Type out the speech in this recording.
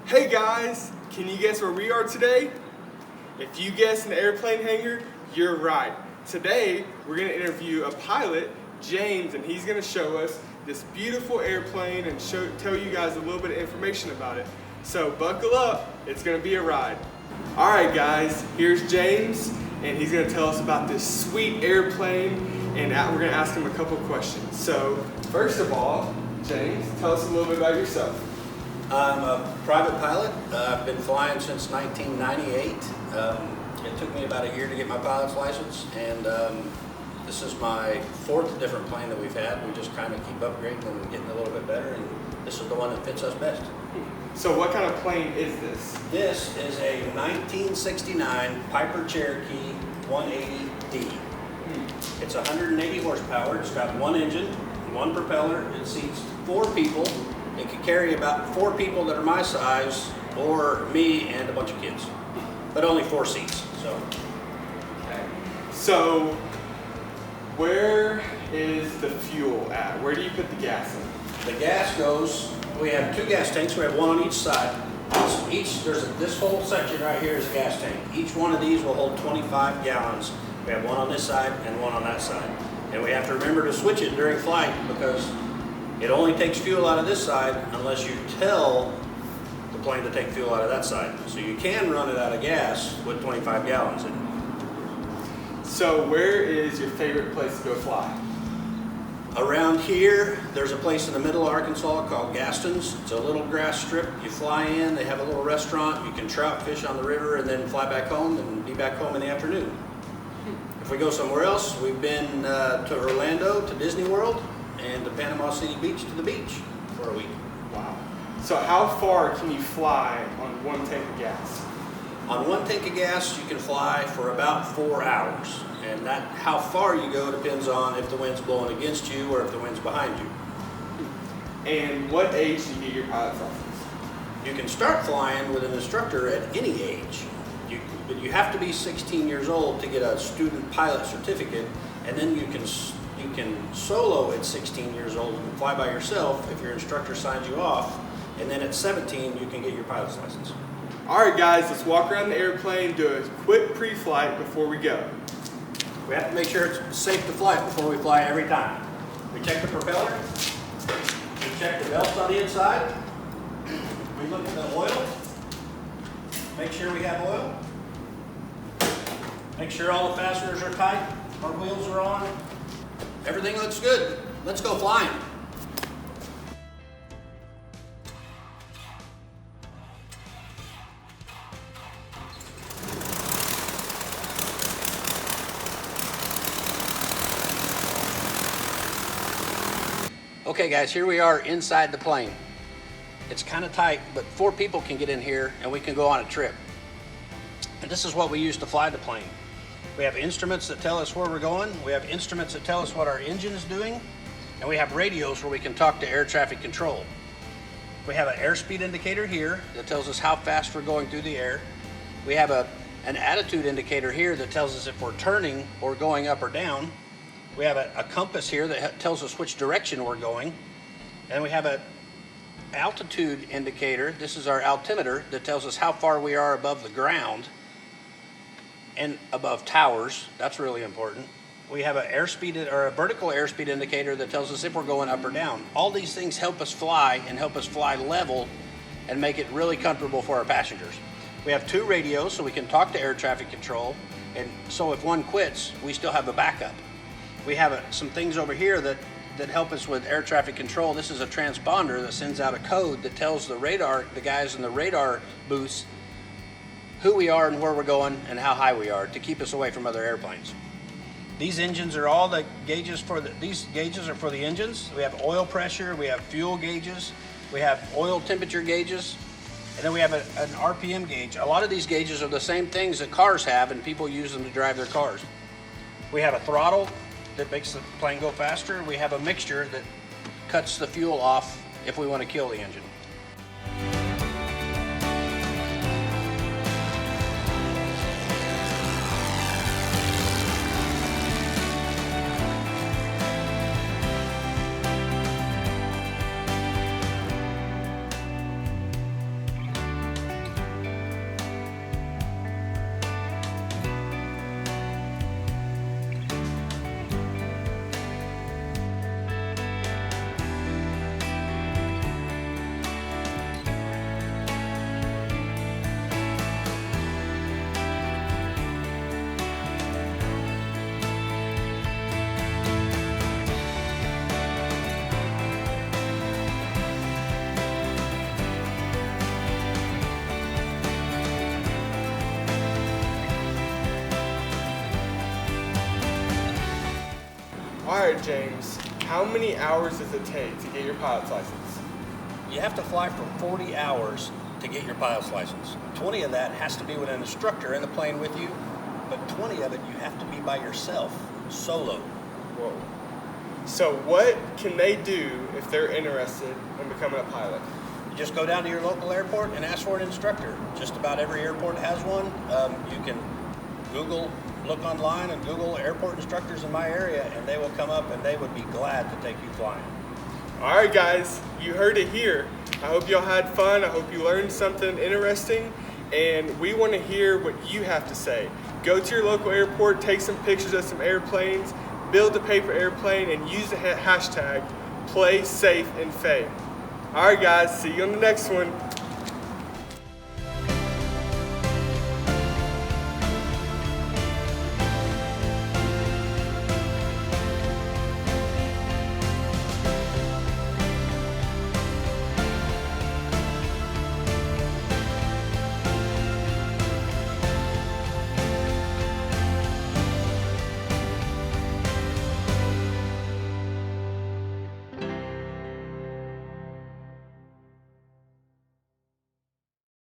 Hey guys, can you guess where we are today? If you guessed an airplane hangar, you're right. Today, we're going to interview a pilot, James, and he's going to show us this beautiful airplane and tell you guys a little bit of information about it. So buckle up, it's going to be a ride. Alright guys, here's James, and he's going to tell us about this sweet airplane, and we're going to ask him a couple questions. So, first of all, James, tell us a little bit about yourself. I'm a private pilot. I've been flying since 1998. It took me about a year to get my pilot's license, and this is my fourth different plane that we've had. We just kind of keep upgrading and getting a little bit better, and this is the one that fits us best. So what kind of plane is this? This is a 1969 Piper Cherokee 180D. It's 180 horsepower. It's got one engine, one propeller. It seats 4 people. It can carry about 4 people that are my size, or me and a bunch of kids, but only 4 seats. So, where is the fuel at? Where do you put the gas in? The gas goes. We have 2 gas tanks. We have one on each side. This whole section right here is a gas tank. Each one of these will hold 25 gallons. We have one on this side and one on that side, and we have to remember to switch it during flight because it only takes fuel out of this side unless you tell the plane to take fuel out of that side. So you can run it out of gas with 25 gallons in it. So where is your favorite place to go fly? Around here, there's a place in the middle of Arkansas called Gaston's. It's a little grass strip. You fly in, they have a little restaurant. You can trout fish on the river and then fly back home and be back home in the afternoon. If we go somewhere else, we've been to Orlando, to Disney World, and to Panama City Beach to the beach for a week. Wow. So how far can you fly on 1 tank of gas? On 1 tank of gas, you can fly for about 4 hours. And that how far you go depends on if the wind's blowing against you or if the wind's behind you. And what age do you get your pilot's license? You can start flying with an instructor at any age. But you have to be 16 years old to get a student pilot certificate, and then you can solo at 16 years old and fly by yourself if your instructor signs you off, and then at 17 you can get your pilot's license. Alright guys, let's walk around the airplane, do a quick pre-flight before we go. We have to make sure it's safe to fly before we fly every time. We check the propeller, we check the belts on the inside, we look at the oil, make sure we have oil, make sure all the fasteners are tight, our wheels are on. Everything looks good. Let's go flying. Okay guys, here we are inside the plane. It's kind of tight, but 4 people can get in here and we can go on a trip. And this is what we use to fly the plane. We have instruments that tell us where we're going. We have instruments that tell us what our engine is doing. And we have radios where we can talk to air traffic control. We have an airspeed indicator here that tells us how fast we're going through the air. We have an attitude indicator here that tells us if we're turning or going up or down. We have a compass here that tells us which direction we're going. And we have an altitude indicator. This is our altimeter that tells us how far we are above the ground and above towers. That's really important. We have a vertical airspeed indicator that tells us if we're going up or down. All these things help us fly and help us fly level and make it really comfortable for our passengers. We have 2 radios so we can talk to air traffic control, and so if one quits, we still have a backup. We have some things over here that help us with air traffic control. This is a transponder that sends out a code that tells the guys in the radar booths who we are and where we're going and how high we are to keep us away from other airplanes. These engines are all the gauges these gauges are for the engines. We have oil pressure, we have fuel gauges, we have oil temperature gauges, and then we have an RPM gauge. A lot of these gauges are the same things that cars have and people use them to drive their cars. We have a throttle that makes the plane go faster. We have a mixture that cuts the fuel off if we want to kill the engine. right, James, how many hours does it take to get your pilot's license? You have to fly for 40 hours to get your pilot's license. 20 of that has to be with an instructor in the plane with you, but 20 of it you have to be by yourself, solo. Whoa. So what can they do if they're interested in becoming a pilot? You just go down to your local airport and ask for an instructor. Just about every airport has one. You can look online and Google airport instructors in my area, and they will come up and they would be glad to take you flying. All right, guys, you heard it here. I hope y'all had fun. I hope you learned something interesting, and we want to hear what you have to say. Go to your local airport, take some pictures of some airplanes, build a paper airplane, and use the hashtag PlaySafeInFay. All right, guys, see you on the next one.